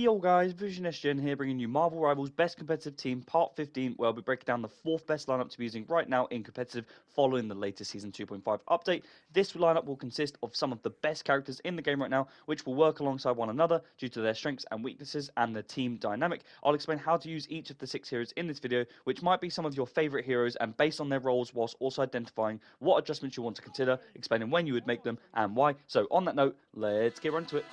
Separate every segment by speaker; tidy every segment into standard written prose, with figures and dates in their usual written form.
Speaker 1: Yo guys, Vision SGN here, bringing you Marvel Rivals Best Competitive Team Part 15, where I'll be breaking down the 4th best lineup to be using right now in competitive following the latest Season 2.5 update. This lineup will consist of some of the best characters in the game right now, which will work alongside one another due to their strengths and weaknesses and the team dynamic. I'll explain how to use each of the 6 heroes in this video, which might be some of your favourite heroes, and based on their roles, whilst also identifying what adjustments you want to consider, explaining when you would make them and why. So on that note, let's get right into it.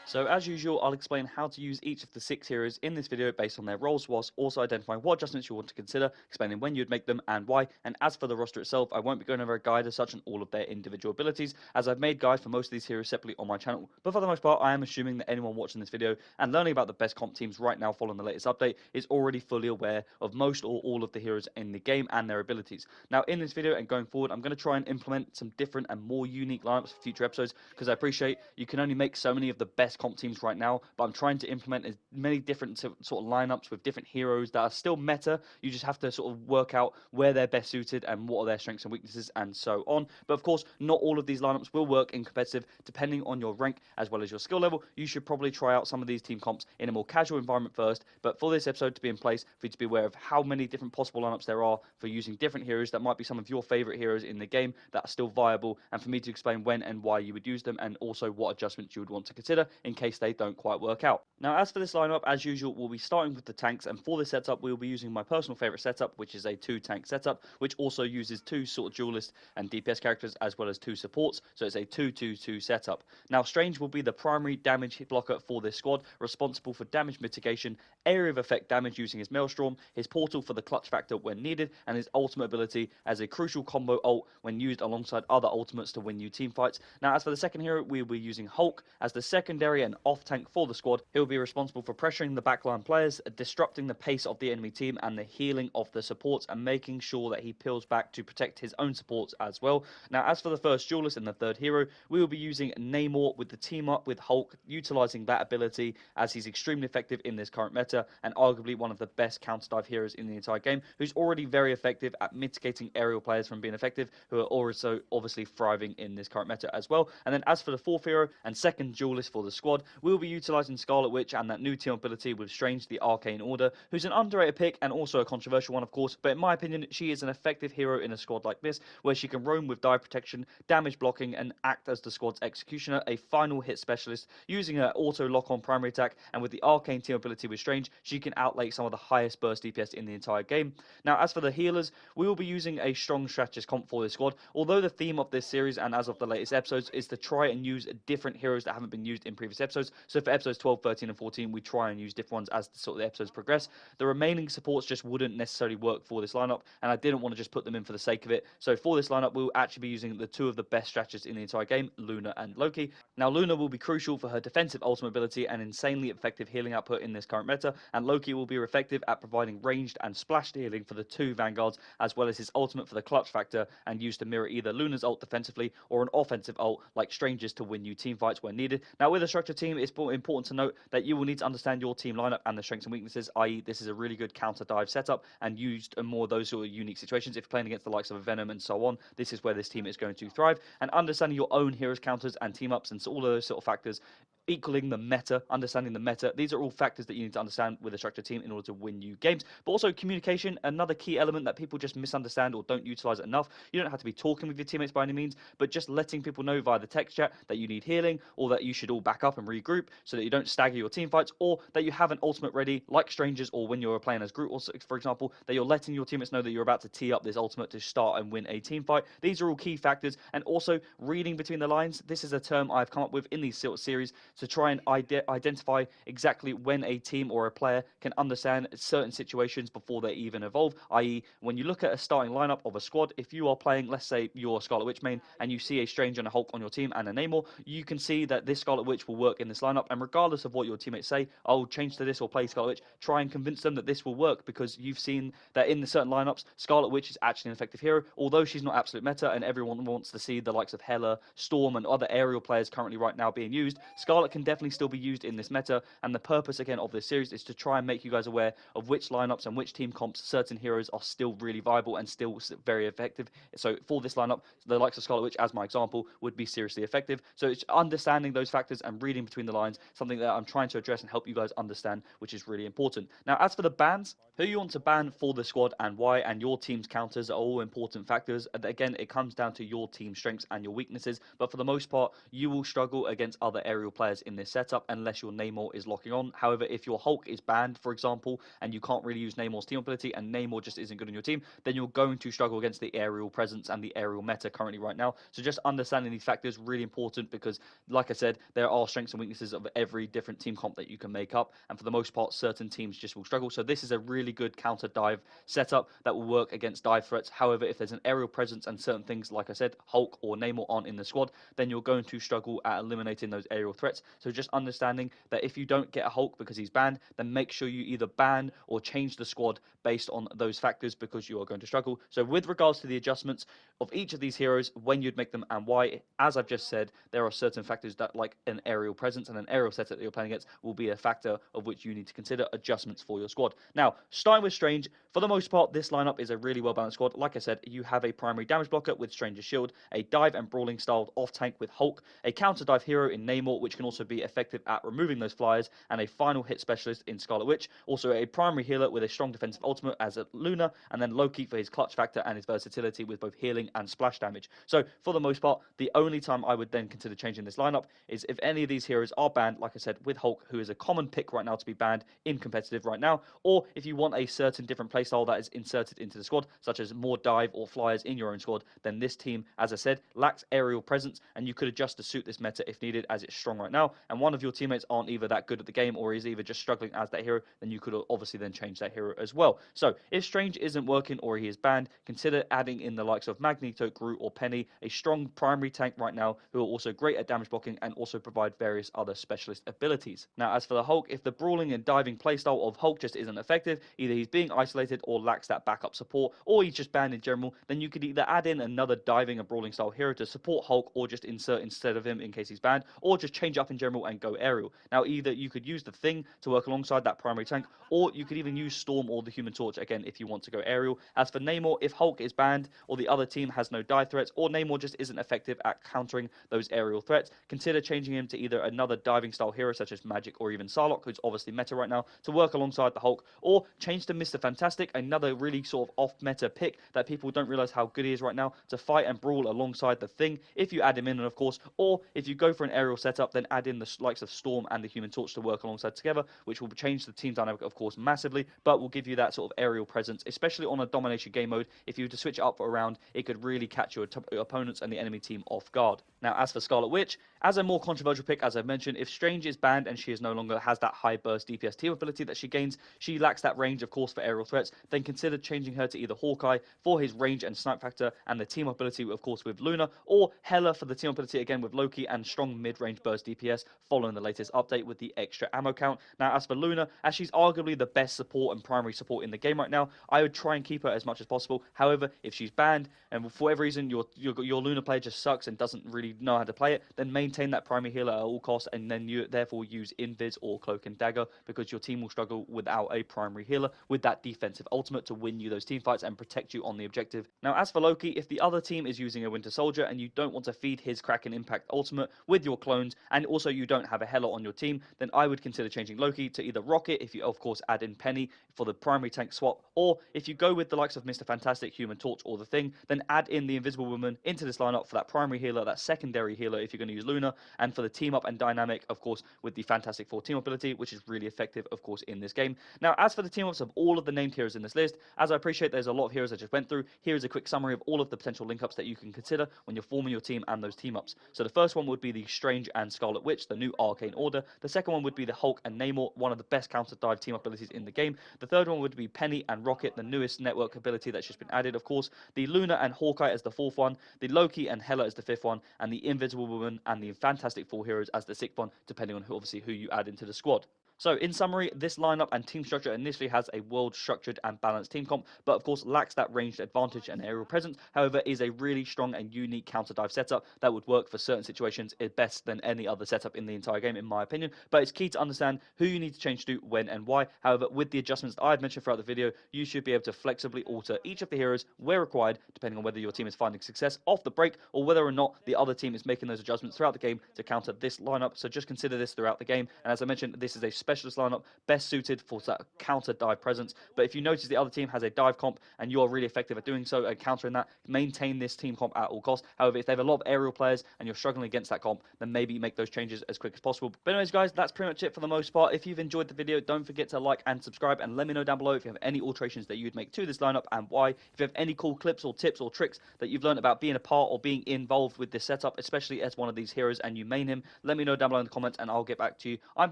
Speaker 1: So as usual, I'll explain how to use each of the 6 heroes in this video based on their roles, whilst also identifying what adjustments you want to consider, explaining when you'd make them and why. And as for the roster itself, I won't be going over a guide as such on all of their individual abilities, as I've made guides for most of these heroes separately on my channel. But for the most part, I am assuming that anyone watching this video and learning about the best comp teams right now following the latest update is already fully aware of most or all of the heroes in the game and their abilities. Now in this video and going forward, I'm going to try and implement some different and more unique lineups for future episodes, because I appreciate you can only make so many of the best comp teams right now, but I'm trying to implement as many different sort of lineups with different heroes that are still meta. You just have to sort of work out where they're best suited and what are their strengths and weaknesses and so on. But of course, not all of these lineups will work in competitive depending on your rank as well as your skill level. You should probably try out some of these team comps in a more casual environment first, but for this episode to be in place, for you to be aware of how many different possible lineups there are for using different heroes that might be some of your favorite heroes in the game that are still viable, and for me to explain when and why you would use them, and also what adjustments you would want to consider in case they don't quite work out. Now as for this lineup, as usual, we'll be starting with the tanks, and for this setup we'll be using my personal favorite setup, which is a 2 tank setup, which also uses 2 sort of duelist and DPS characters as well as 2 supports, so it's a 2-2-2 setup. Now Strange will be the primary damage hit blocker for this squad, responsible for damage mitigation, area of effect damage using his Maelstrom, his portal for the clutch factor when needed, and his ultimate ability as a crucial combo ult when used alongside other ultimates to win you team fights. Now as for the second hero, we'll be using Hulk as the secondary and off tank for the squad. He'll be responsible for pressuring the backline players, disrupting the pace of the enemy team and the healing of the supports, and making sure that he peels back to protect his own supports as well. Now as for the first duelist and the third hero, we will be using Namor with the team up with Hulk, utilizing that ability as he's extremely effective in this current meta and arguably one of the best counter dive heroes in the entire game, who's already very effective at mitigating aerial players from being effective, who are also obviously thriving in this current meta as well. And then as for the fourth hero and second duelist for the squad, we'll be utilizing Scarlet Witch and that new team ability with Strange the Arcane Order, who's an underrated pick and also a controversial one of course, but in my opinion she is an effective hero in a squad like this, where she can roam with dive protection, damage blocking, and act as the squad's executioner, a final hit specialist, using her auto lock on primary attack, and with the Arcane team ability with Strange, she can outlay some of the highest burst DPS in the entire game. Now as for the healers, we will be using a strong strategist comp for this squad, although the theme of this series and as of the latest episodes is to try and use different heroes that haven't been used in previous episodes. So for episodes 12, 13 and 14 we try and use different ones as the sort of the episodes progress. The remaining supports just wouldn't necessarily work for this lineup, and I didn't want to just put them in for the sake of it. So for this lineup we'll actually be using the 2 of the best strategists in the entire game, Luna and Loki. Now Luna will be crucial for her defensive ultimate ability and insanely effective healing output in this current meta, and Loki will be effective at providing ranged and splashed healing for the 2 vanguards, as well as his ultimate for the clutch factor, and used to mirror either Luna's ult defensively or an offensive ult like Strange's to win you team fights when needed. Now with a structured team, it's important to note that you will need to understand your team lineup and the strengths and weaknesses, i.e. this is a really good counter dive setup and used in more of those sort of unique situations. If you're playing against the likes of a Venom and so on, this is where this team is going to thrive. And understanding your own heroes counters and team ups and so all of those sort of factors, equaling the meta, understanding the meta, these are all factors that you need to understand with a structured team in order to win you games. But also communication, another key element that people just misunderstand or don't utilize it enough. You don't have to be talking with your teammates by any means, but just letting people know via the text chat that you need healing, or that you should all back up and regroup so that you don't stagger your team fights, or that you have an ultimate ready like Strangers, or when you're playing as Groot, or for example, that you're letting your teammates know that you're about to tee up this ultimate to start and win a team fight. These are all key factors. And also reading between the lines, this is a term I've come up with in these sort of series to try and identify exactly when a team or a player can understand certain situations before they even evolve, i.e. when you look at a starting lineup of a squad, if you are playing, let's say you're a Scarlet Witch main and you see a Strange and a Hulk on your team and a Namor, you can see that this Scarlet Witch will work in this lineup, and regardless of what your teammates say, I'll change to this or play Scarlet Witch, try and convince them that this will work, because you've seen that in the certain lineups Scarlet Witch is actually an effective hero, although she's not absolute meta and everyone wants to see the likes of Hela, Storm and other aerial players currently right now being used. Scarlet Scarlet can definitely still be used in this meta, and the purpose again of this series is to try and make you guys aware of which lineups and which team comps certain heroes are still really viable and still very effective. So for this lineup, the likes of Scarlet Witch, as my example, would be seriously effective. So it's understanding those factors and reading between the lines, something that I'm trying to address and help you guys understand, which is really important. Now, as for the bans, who you want to ban for the squad and why, and your team's counters are all important factors. And again, it comes down to your team strengths and your weaknesses, but for the most part, you will struggle against other aerial players in this setup unless your Namor is locking on. However, if your Hulk is banned, for example, and you can't really use Namor's team ability and Namor just isn't good in your team, then you're going to struggle against the aerial presence and the aerial meta currently right now. So just understanding these factors really important because, like I said, there are strengths and weaknesses of every different team comp that you can make up, and for the most part, certain teams just will struggle. So this is a really good counter dive setup that will work against dive threats. However, if there's an aerial presence and certain things, like I said, Hulk or Namor aren't in the squad, then you're going to struggle at eliminating those aerial threats. So just understanding that if you don't get a Hulk because he's banned, then make sure you either ban or change the squad based on those factors because you are going to struggle. So with regards to the adjustments of each of these heroes, when you'd make them and why, as I've just said, there are certain factors that, like an aerial presence and an aerial setup that you're playing against, will be a factor of which you need to consider adjustments for your squad. Now, starting with Strange, for the most part, this lineup is a really well-balanced squad. Like I said, you have a primary damage blocker with Strange's Shield, a dive and brawling styled off-tank with Hulk, a counter-dive hero in Namor, which can also be effective at removing those flyers, and a final hit specialist in Scarlet Witch. Also, a primary healer with a strong defensive ultimate as a Luna, and then Loki for his clutch factor and his versatility with both healing and splash damage. So, for the most part, the only time I would then consider changing this lineup is if any of these heroes are banned, like I said, with Hulk, who is a common pick right now to be banned in competitive right now, or if you want a certain different playstyle that is inserted into the squad, such as more dive or flyers in your own squad, then this team, as I said, lacks aerial presence, and you could adjust to suit this meta if needed, as it's strong right now, and one of your teammates aren't either that good at the game or is either just struggling as that hero, then you could obviously then change that hero as well. So, if Strange isn't working or he is banned, consider adding in the likes of Magneto, Groot, or Penny, a strong primary tank right now, who are also great at damage blocking and also provide various other specialist abilities. Now, as for the Hulk, if the brawling and diving playstyle of Hulk just isn't effective, either he's being isolated or lacks that backup support, or he's just banned in general, then you could either add in another diving and brawling style hero to support Hulk, or just insert instead of him in case he's banned, or just change up in general and go aerial. Now, either you could use the Thing to work alongside that primary tank, or you could even use Storm or the Human Torch again if you want to go aerial. As for Namor, if Hulk is banned or the other team has no dive threats, or Namor just isn't effective at countering those aerial threats, consider changing him to either another diving style hero such as Magic or even Psylocke, who's obviously meta right now, to work alongside the Hulk, or change to Mr. Fantastic, another really sort of off meta pick that people don't realize how good he is right now, to fight and brawl alongside the Thing if you add him in, and of course, or if you go for an aerial setup, then add in the likes of Storm and the Human Torch to work alongside together, which will change the team dynamic of course massively, but will give you that sort of aerial presence, especially on a domination game mode. If you were to switch it up for a round, it could really catch your opponents and the enemy team off guard. Now, as for Scarlet Witch, as a more controversial pick, as I've mentioned, if Strange is banned and she is no longer has that high burst DPS team ability that she gains, she lacks that range, of course, for aerial threats, then consider changing her to either Hawkeye for his range and snipe factor and the team ability, of course, with Luna, or Hela for the team ability again with Loki and strong mid-range burst DPS following the latest update with the extra ammo count. Now, as for Luna, as she's arguably the best support and primary support in the game right now, I would try and keep her as much as possible. However, if she's banned and for whatever reason your Luna player just sucks and doesn't really know how to play it, then maintain that primary healer at all costs, and then you therefore use Invis or Cloak and Dagger, because your team will struggle without a primary healer with that defensive ultimate to win you those team fights and protect you on the objective. Now, as for Loki, if the other team is using a Winter Soldier and you don't want to feed his Kraken Impact ultimate with your clones, and also you don't have a Hela on your team, then I would consider changing Loki to either Rocket, if you of course add in Penny for the primary tank swap, or if you go with the likes of Mr. Fantastic, Human Torch, or the Thing, then add in the Invisible Woman into this lineup for that primary healer, that secondary healer if you're going to use Luna, and for the team up and dynamic, of course, with the Fantastic Four team ability, which is really effective, of course, in this game. Now, as for the team ups of all of the named heroes in this list, as I appreciate there's a lot of heroes I just went through, here is a quick summary of all of the potential link ups that you can consider when you're forming your team and those team ups. So the first one would be the Strange and Scarlet Witch, the new Arcane Order. The second one would be the Hulk and Namor, one of the best counter dive team abilities in the game. The third one would be Penny and Rocket, the newest network ability that's just been added, of course. The Luna and Hawkeye as the fourth one, the Loki and Hela as the fifth one, and the Invisible Woman and the Fantastic Four heroes as the sixth one, depending on who you add into the squad. So, in summary, this lineup and team structure initially has a well-structured and balanced team comp, but of course lacks that ranged advantage and aerial presence. However, is a really strong and unique counter dive setup that would work for certain situations best than any other setup in the entire game, in my opinion. But it's key to understand who you need to change to, when, and why. However, with the adjustments that I've mentioned throughout the video, you should be able to flexibly alter each of the heroes where required, depending on whether your team is finding success off the break or whether or not the other team is making those adjustments throughout the game to counter this lineup. So just consider this throughout the game. And as I mentioned, this is a specialist lineup best suited for that counter dive presence. But if you notice the other team has a dive comp and you're really effective at doing so and countering that, maintain this team comp at all costs. However, if they have a lot of aerial players and you're struggling against that comp, then maybe make those changes as quick as possible. But anyways, guys, that's pretty much it for the most part. If you've enjoyed the video, don't forget to like and subscribe, and let me know down below if you have any alterations that you'd make to this lineup and why. If you have any cool clips or tips or tricks that you've learned about being a part or being involved with this setup, especially as one of these heroes and you main him, let me know down below in the comments and I'll get back to you. I'm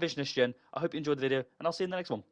Speaker 1: Visionist Gen. I hope you enjoyed the video and I'll see you in the next one.